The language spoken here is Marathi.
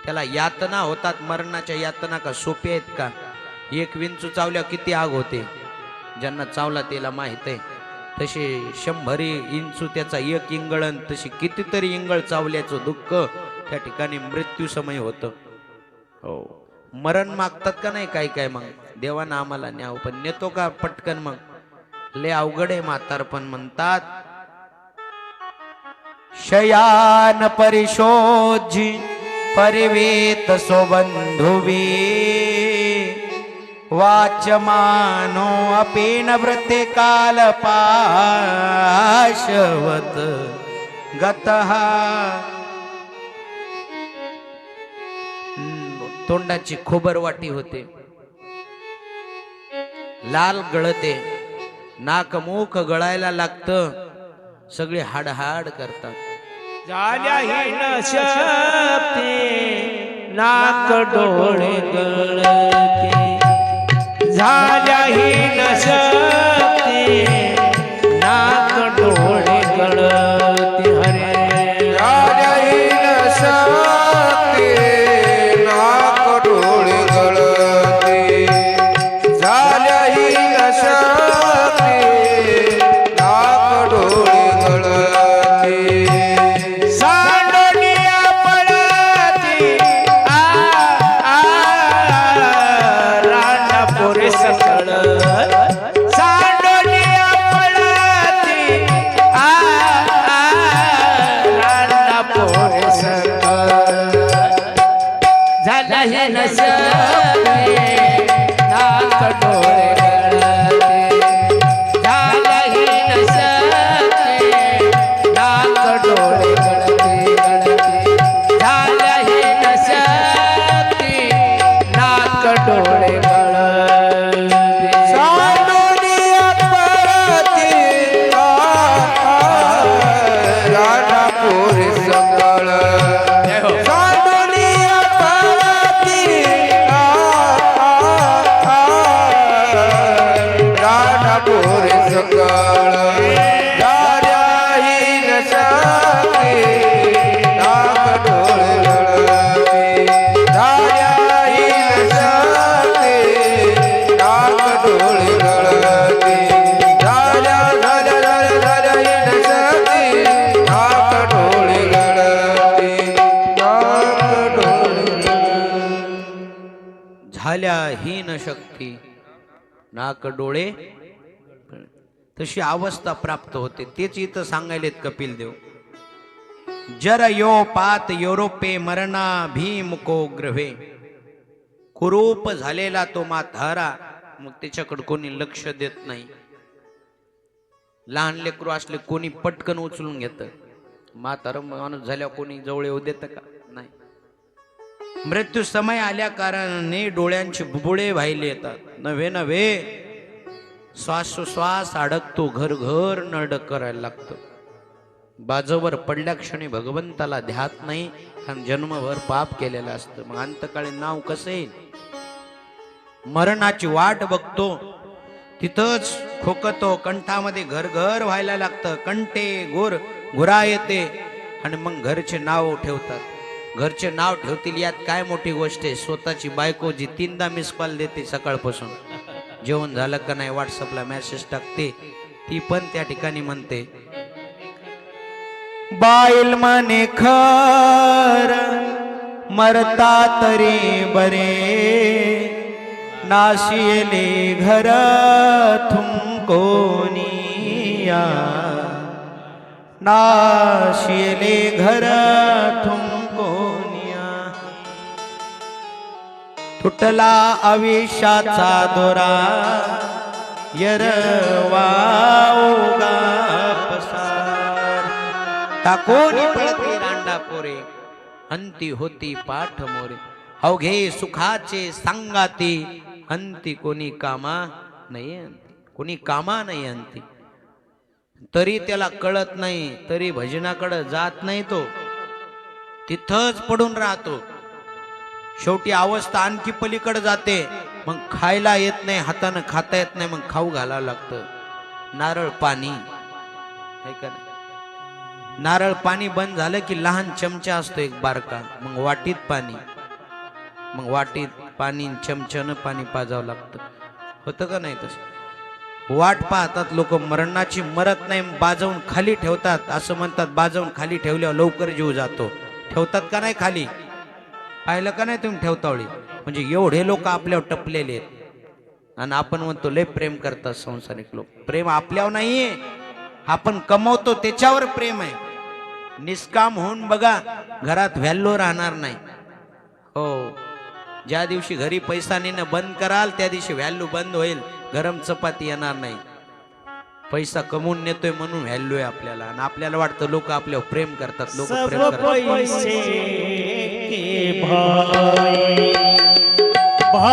त्याला यातना होतात, मरणाच्या यातना का सोपे आहेत का? एक विंचू चावल्या किती आग होते, ज्यांना चावला त्याला माहित आहे. तसे 100 इंचू त्याचा एक इंगळण, तशी कितीतरी इंगळ चावल्याचं दुःख त्या ठिकाणी मृत्यू समय होतं. हो, मरण मागतात का नाही काय काय? मग देवानं आम्हाला न्याव, पण नेतो का पटकन? मग लय अवघड आहे म्हातारपण. म्हणतात शयान परिशोजी परिवेत सोबंधुवी वाचमानो अपेन व्रते काल पाशवत गतः. तोंडाची खोबरवाटी होते, लाल गळते, नाक मुख गळायला लागतं, सगळे हाडहाड करतात. झाल्याहीन शक्ती नाक डोळे गळते, झाल्याहीन शक्ती नाक डोळे गळते. हरे झाल्याहीन शक्ती नाक डोळे गळते, झाल्याहीन शक्ती नाक डोळे गळते. सांडोलिया पळती रांडा पोरे सकळ, सांडोलिया पळती रांडा पोरे सकळ. झाला हे नशक्ती नाक डोळे गळते, झाला हे नशक्ती नाक डोळे गळते गळते, झाला हे नशक्ती नाक डोळे गळते. सांडोलिया पळती राधापुरी सकळ, सांडोलिया पळती राधापुरी सकळ. झाल्याहीन शक्ती नाक डोळे गळते, झाल्याहीन शक्ती नाक डोळे गळते, झाल्याहीन शक्ती नाक डोळे गळते, नाक डोळे. झाल्या हीन शक्ती नाक डोळे. तशी अवस्था प्राप्त होते. तेच इथं सांगायलेत कपिल देव. जर यो पात युरोपे मरणा भीमुको ग्रहे. कुरूप झालेला तो म्हातारा, मग त्याच्याकडे कोणी लक्ष देत नाही. लहान लेकरू असले कोणी पटकन उचलून घेतं, म्हातारा माणूस झाल्यावर कोणी जवळ येऊ देतं का? नाही. मृत्यू समय आल्या कारणाने डोळ्यांचे बुबुळे व्हायले येतात. नव्हे नव्हे श्वासोश्वास अडकतो, घर घर नरड करायला लागतं. बाजूवर पडल्या क्षणी भगवंताला ध्यात नाही, आणि जन्मभर पाप केलेलं असतं. मग अंतकाळी नाव कसं येईल? मरणाची वाट बघतो, तिथंच खोकतो, कंठामध्ये घर घर व्हायला लागतं, कंठे गोर गुरा येते, आणि मग घरचे नाव ठेवतात. घरचे नाव ठेवतील यात काय मोठी गोष्ट आहे? स्वतःची बायको जी 3दा मिस कॉल देते सकाळपासून, जेवण झालं का नाही व्हॉट्सअपला मेसेज टाकते, ती पण त्या ठिकाणी म्हणते बाईल म्हणे खर मरता तरी बरे, नाशियले घर तुमकोनिया, नाशियले घर तुमकोनिया. तुटला आयुष्याचा दोरा, यरवाओगा पसार. टाकोनी पळती रांडा पोरे, अंती होती पाठ मोरे. अवघे सुखाचे सांगाती, अंती कोणी कामा नाही अंती, कोणी कामा नाही अंती. तरी त्याला कळत नाही, तरी भजनाकडे जात नाही, तो तिथंच पडून राहतो. शेवटी अवस्था आणखी पलीकडे जाते. मग खायला येत नाही, हातानं खाता येत नाही, मग खाऊ घालावं लागतं. नारळ पाणी आहे का नाही? नारळ पाणी बंद झालं की लहान चमचा असतो एक बारका, मग वाटीत पाणी. मग वाटीत पाणी चमच्यानं पाणी पाजावं लागतं. होतं का नाही तसं? वाट पाहतात लोक, मरणाची मरत नाही, बाजवून खाली ठेवतात. असं म्हणतात बाजवून खाली ठेवल्यावर लवकर जीव जातो. ठेवतात का नाही खाली? पाहिलं का नाही तुम्ही ठेवतावळी? म्हणजे एवढे लोक आपल्यावर टपलेले आहेत आणि आपण म्हणतो लय प्रेम करतात संसारिक लोक. प्रेम आपल्यावर नाहीये, आपण कमवतो त्याच्यावर प्रेम आहे. निष्काम होऊन बघा, घरात व्हॅल्यू राहणार नाही. हो, ज्या दिवशी घरी पैसा नेणं बंद कराल त्या दिवशी व्हॅल्यू बंद होईल. गरम चपाती येणार नाही. पैसा कमवून नेतोय म्हणून व्हॅल्यू आहे आपल्याला. आणि आपल्याला वाटतं लोक आपल्यावर प्रेम करतात. लोक प्रेम करतात.